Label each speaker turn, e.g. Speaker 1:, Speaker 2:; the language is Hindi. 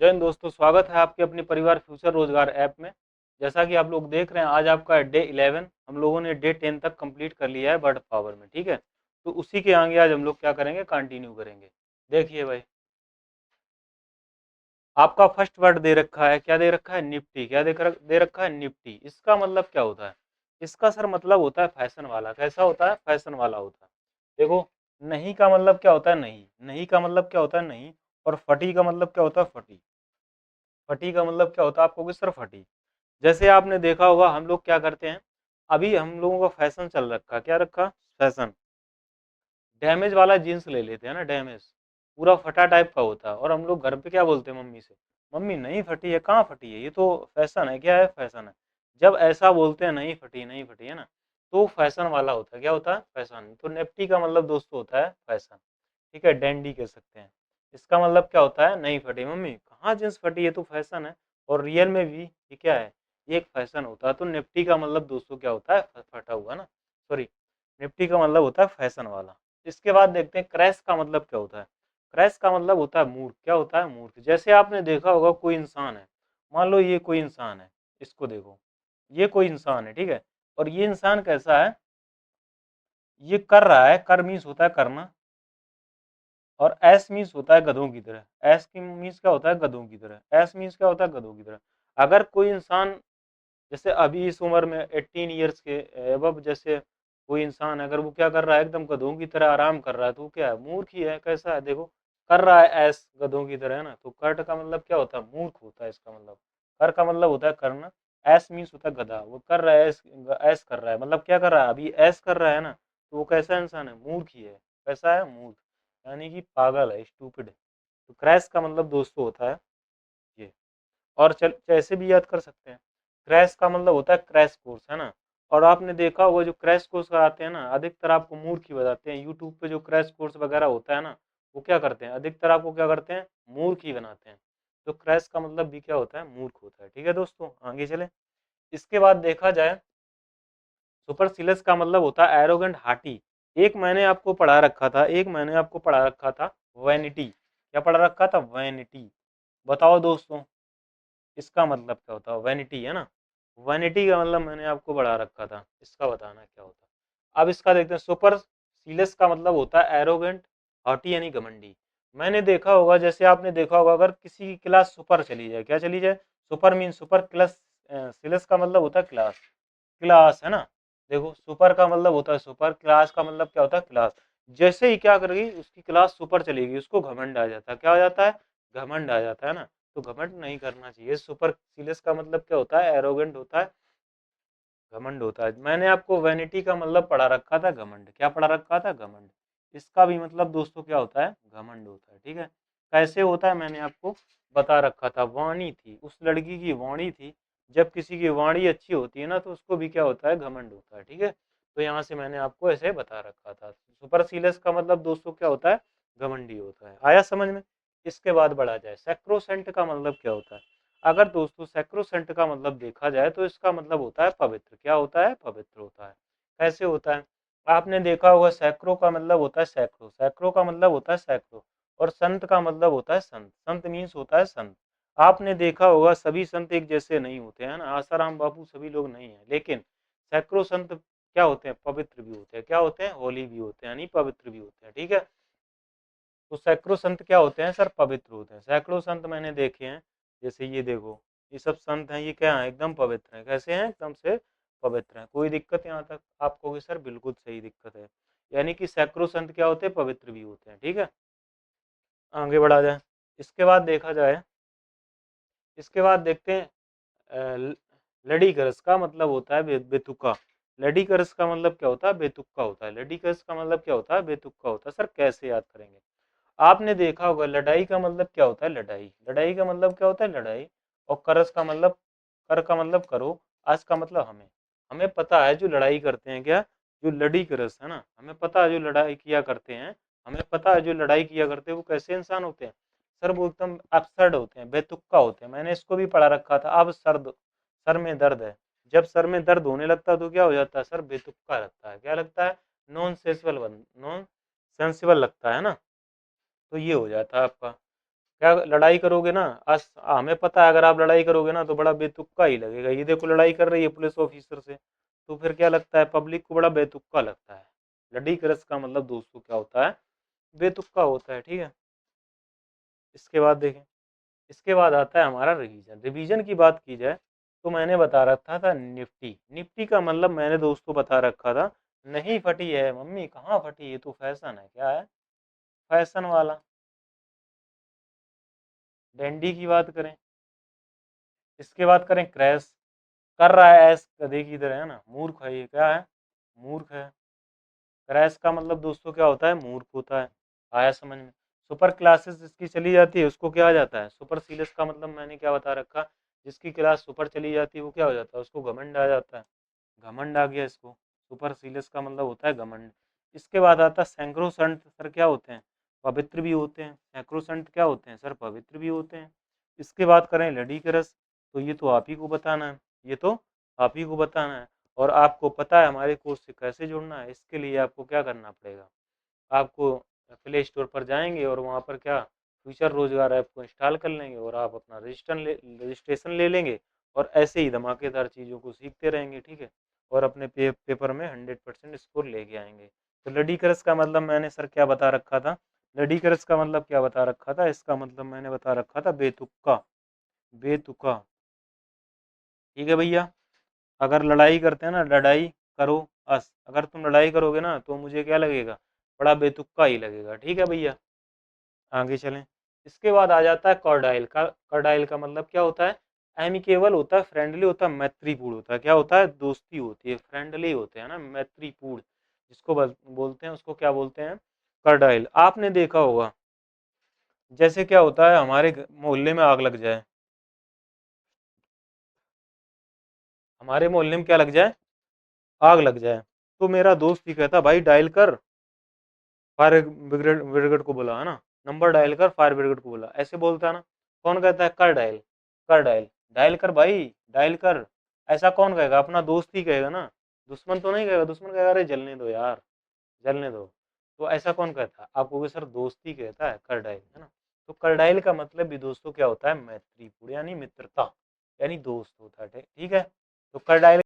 Speaker 1: जय हिंद दोस्तों, स्वागत है आपके अपने परिवार फ्यूचर रोजगार ऐप में। जैसा कि आप लोग देख रहे हैं, आज आपका डे 11। हम लोगों ने डे 10 तक कंप्लीट कर लिया है वर्ड पावर में। ठीक है, तो उसी के आगे आज हम लोग क्या करेंगे, कंटिन्यू करेंगे। देखिए भाई, आपका फर्स्ट वर्ड दे रखा है, क्या दे रखा है, निफ्टी। क्या दे रखा है, निफ्टी। इसका मतलब क्या होता है? इसका सर मतलब होता है फैशन वाला। कैसा होता है? फैशन वाला होता है। देखो, नहीं का मतलब क्या होता है, नहीं। नहीं का मतलब क्या होता है, नहीं। और फटी का मतलब क्या होता है, फटी। फटी का मतलब क्या होता है, आपको कि सर फटी। जैसे आपने देखा होगा, हम लोग क्या करते हैं, अभी हम लोगों का फैशन चल रखा, क्या रखा, फैशन। डैमेज वाला जीन्स ले लेते हैं ना, डैमेज पूरा फटा टाइप का होता है। और हम लोग घर पे क्या बोलते हैं मम्मी से, मम्मी नहीं फटी है, कहाँ फटी है, ये तो फैशन है। क्या है, फैशन है। जब ऐसा बोलते हैं, नहीं फटी, नहीं फटी है ना, तो फैशन वाला होता है। क्या होता है, फैशन। तो नेप्टी का मतलब दोस्तों होता है फैशन। ठीक है, डैंडी कह सकते हैं। इसका मतलब क्या होता है, नहीं फटी। मम्मी कहाँ जींस फटी है, तो फैशन है। और रियल में भी ये क्या है, ये एक फैशन होता है। तो निफ्टी का मतलब दोस्तों क्या होता है, फटा हुआ ना, सॉरी। निफ्टी का मतलब होता है फैशन वाला। इसके बाद देखते हैं क्रैश का मतलब क्या होता है। क्रैश का मतलब होता है मूर्ख। क्या होता है, मूर्ख। जैसे आपने देखा होगा, कोई इंसान है, मान लो ये कोई इंसान है, इसको देखो, ये कोई इंसान है, ठीक है। और ये इंसान कैसा है, ये कर रहा है, कर मीन्स होता है करना। और एस मीन्स होता है गधों की तरह। एस की मीन्स क्या होता है, गधों की तरह। एस मीन्स क्या होता है, गधों की तरह। अगर कोई इंसान जैसे अभी इस उम्र में 18 ईयर्स के एबव, जैसे कोई इंसान अगर वो क्या कर रहा है, एकदम गधों की तरह आराम कर रहा है, तो वो क्या है, मूर्ख ही है। कैसा है, देखो, कर रहा है ऐस गधों की तरह, है ना। तो कर्ट का मतलब क्या होता है, मूर्ख होता है इसका मतलब। कर का मतलब होता है करना। ऐस मीन्स होता है गधा। वो कर रहा है ऐस, ऐस कर रहा है, मतलब क्या कर रहा है, अभी ऐस कर रहा है ना, तो वो कैसा इंसान है, मूर्ख ही है। कैसा है, मूर्ख, यानी कि पागल है, स्टूपिड। तो क्रैश का मतलब दोस्तों होता है ये। और चल ऐसे भी याद कर सकते हैं, क्रैश का मतलब होता है क्रैश कोर्स, है ना। और आपने देखा होगा, जो क्रैश कोर्स कराते हैं ना, अधिकतर आपको मूर्ख ही बताते हैं। यूट्यूब पे जो क्रैश कोर्स वगैरह होता है ना, वो क्या करते हैं, अधिकतर आपको क्या करते हैं, मूर्ख ही बनाते हैं। तो क्रैश का मतलब भी क्या होता है, मूर्ख होता है। ठीक है दोस्तों, आगे चले। इसके बाद देखा जाए, सुपरसिलियस का मतलब होता है एरोगेंट, हाटी। एक मैंने आपको पढ़ा रखा था, एक मैंने आपको पढ़ा रखा था, वैनिटी। क्या पढ़ा रखा था, वैनिटी। बताओ दोस्तों, इसका मतलब क्या होता है, वैनिटी, है ना। वैनिटी का मतलब मैंने आपको बढ़ा रखा था, इसका बताना क्या होता है। अब इसका देखते हैं, सुपर सीलेस का मतलब होता है एरोगेंट, हॉटी यानी घमंडी। मैंने देखा होगा, जैसे आपने देखा होगा, अगर किसी की क्लास सुपर चली जाए, क्या चली जाए, सुपर मीन सुपर, क्लास सीलेस का मतलब होता है क्लास। क्लास, है ना। देखो, सुपर का मतलब होता है सुपर, क्लास का मतलब क्या होता है, क्लास। जैसे ही क्या करेगी, उसकी क्लास सुपर चलेगी, उसको घमंड आ जाता है। क्या आ जाता है, घमंड आ जाता है ना। तो घमंड नहीं करना चाहिए। सुपर सीरियस का मतलब क्या होता है, एरोगेंट होता है, घमंड होता है। मैंने आपको वैनिटी का मतलब पढ़ा रखा था, घमंड। क्या पढ़ा रखा था, घमंड। इसका भी मतलब दोस्तों क्या होता है, घमंड होता है। ठीक है, कैसे होता है, मैंने आपको बता रखा था। वाणी थी, उस लड़की की वाणी थी। जब किसी की वाणी अच्छी होती है ना, तो उसको भी क्या होता है, घमंड होता है। ठीक है, तो यहाँ से मैंने आपको ऐसे बता रखा था। सुपर सीरियस का मतलब दोस्तों क्या होता है, घमंडी होता है। आया समझ में। इसके बाद बढ़ा जाए, सैक्रोसेंट का मतलब क्या होता है। अगर दोस्तों सैक्रोसेंट का मतलब देखा जाए, तो इसका मतलब होता है पवित्र। क्या होता है, पवित्र होता है। कैसे होता है, आपने देखा होगा, सैक्रो का मतलब होता है सैकड़ों, सैकड़ों का मतलब होता है सैकड़ों। और संत का मतलब होता है संत, संत मीन्स होता है संत। आपने देखा होगा, सभी संत एक जैसे नहीं होते हैं ना, आसाराम बापू सभी लोग नहीं है, लेकिन सैकड़ों संत क्या होते हैं, पवित्र भी होते हैं। क्या होते हैं, होली भी होते हैं, यानी पवित्र भी होते हैं। ठीक है, तो सैकड़ों संत क्या होते हैं सर, पवित्र होते हैं। सैकड़ों संत मैंने देखे हैं, जैसे ये देखो, ये सब संत हैं, ये क्या है, एकदम पवित्र हैं। कैसे हैं, एकदम से पवित्र हैं। कोई दिक्कत यहाँ तक आपको कि सर बिल्कुल सही दिक्कत है। यानी कि सैकड़ों संत क्या होते हैं, पवित्र भी होते हैं। ठीक है, आगे बढ़ा जाए। इसके बाद देखा जाए, इसके बाद देखते हैं, लड़ी करस का मतलब होता है बेतुका। लड़ी करस का मतलब क्या होता है, बेतुका होता है। लड़ी करस का मतलब क्या होता है, बेतुका होता है। सर कैसे याद करेंगे, आपने देखा होगा, लड़ाई का मतलब क्या होता है, लड़ाई। लड़ाई का मतलब क्या होता है, लड़ाई। और करस का मतलब, कर का मतलब करो, आज का मतलब हमें। हमें पता है जो लड़ाई करते हैं, क्या, जो लड़ी करस है ना, हमें पता है जो लड़ाई किया करते हैं, हमें पता है जो लड़ाई किया करते हैं वो कैसे इंसान होते हैं। सर वो एकदम अपसर्ड होते हैं, बेतुक्का होते हैं। मैंने इसको भी पढ़ा रखा था। अब सर्द, सर में दर्द है, जब सर में दर्द होने लगता है तो क्या हो जाता है, सर बेतुक्का लगता है। क्या लगता है, नॉन सेंसिबल, नॉन सेंसिबल लगता है ना। तो ये हो जाता है आपका। क्या लड़ाई करोगे ना, आज हमें पता है अगर आप लड़ाई करोगे ना तो बड़ा बेतुका ही लगेगा। ये देखो लड़ाई कर रही है पुलिस ऑफिसर से, तो फिर क्या लगता है, पब्लिक को बड़ा बेतुका लगता है। लडीक्रस का मतलब दोस्तों क्या होता है, बेतुका होता है, ठीक है। इसके बाद देखें, इसके बाद आता है हमारा रिवीजन। रिवीजन की बात की जाए तो मैंने बता रखा था निफ्टी। निफ्टी का मतलब मैंने दोस्तों बता रखा था, नहीं फटी है मम्मी, कहाँ फटी, ये तो फैशन है, क्या है, फैशन वाला। डैंडी की बात करें, इसके बाद करें क्रैश, कर रहा है ऐस गधे की तरह, है ना, मूर्ख है ये, क्या है, मूर्ख है। क्रैश का मतलब दोस्तों क्या होता है, मूर्ख होता है। आया समझ में। सुपर क्लासेस जिसकी चली जाती है उसको क्या आ जाता है, सुपर सीरियस का मतलब मैंने क्या बता रखा, जिसकी क्लास सुपर चली जाती है वो क्या हो जाता है, उसको घमंड आ जाता है। घमंड आ गया इसको। सुपर सीरियस का मतलब होता है घमंड। इसके बाद आता है सैंक्रोसंट, सर क्या होते हैं, पवित्र भी होते हैं। सैंक्रोसंट क्या होते हैं सर, पवित्र भी होते हैं। इसके बाद करें लडीक्रस, तो ये तो आप ही को बताना है, ये तो आप ही को बताना है। और आपको पता है हमारे कोर्स से कैसे जुड़ना है, इसके लिए आपको क्या करना पड़ेगा, आपको प्ले स्टोर पर जाएंगे और वहाँ पर क्या, फ्यूचर रोजगार ऐप को इंस्टॉल कर लेंगे और आप अपना रजिस्ट्रेशन ले लेंगे और ऐसे ही धमाकेदार चीज़ों को सीखते रहेंगे, ठीक है। और अपने पेपर में 100% स्कोर लेके आएंगे। तो लडीक्रस का मतलब मैंने सर क्या बता रखा था, लडीक्रस का मतलब क्या बता रखा था, इसका मतलब मैंने बता रखा था बेतुका, बेतुका, ठीक है भैया। अगर लड़ाई करते हैं ना, लड़ाई करो अस, अगर तुम लड़ाई करोगे ना तो मुझे क्या लगेगा, बड़ा बेतुका ही लगेगा, ठीक है भैया। आगे चलें। इसके बाद आ जाता है कॉर्डाइल का। कॉर्डाइल का मतलब क्या होता है, एमिकेबल होता है, फ्रेंडली होता है, मैत्रीपूर्ण होता है। क्या होता है, दोस्ती होती है, फ्रेंडली होते हैं ना, मैत्रीपूर्ण जिसको बोलते हैं, उसको क्या बोलते हैं, कॉर्डाइल। आपने देखा होगा जैसे क्या होता है, हमारे मोहल्ले में आग लग जाए, हमारे मोहल्ले में क्या लग जाए, आग लग जाए, तो मेरा दोस्त ही कहता भाई डायल कर, फायर ब्रिगेड ब्रिगेड को बोला, है ना, नंबर डायल कर, फायर ब्रिगेड को बोला, ऐसे बोलता है ना। कौन कहता है, कर डायल, कर डायल, डायल कर भाई, डायल कर। ऐसा कौन कहेगा, अपना दोस्त ही कहेगा ना, दुश्मन तो नहीं कहेगा। दुश्मन कहेगा अरे जलने दो यार, जलने दो। तो ऐसा कौन कहता है, आपको भी सर दोस्त ही कहता है कर डायल, है ना। तो कर डायल का मतलब भी दोस्तों क्या होता है, मैत्रीपूर्ण यानी मित्रता, यानी दोस्त होता है, ठीक है। तो कर डायल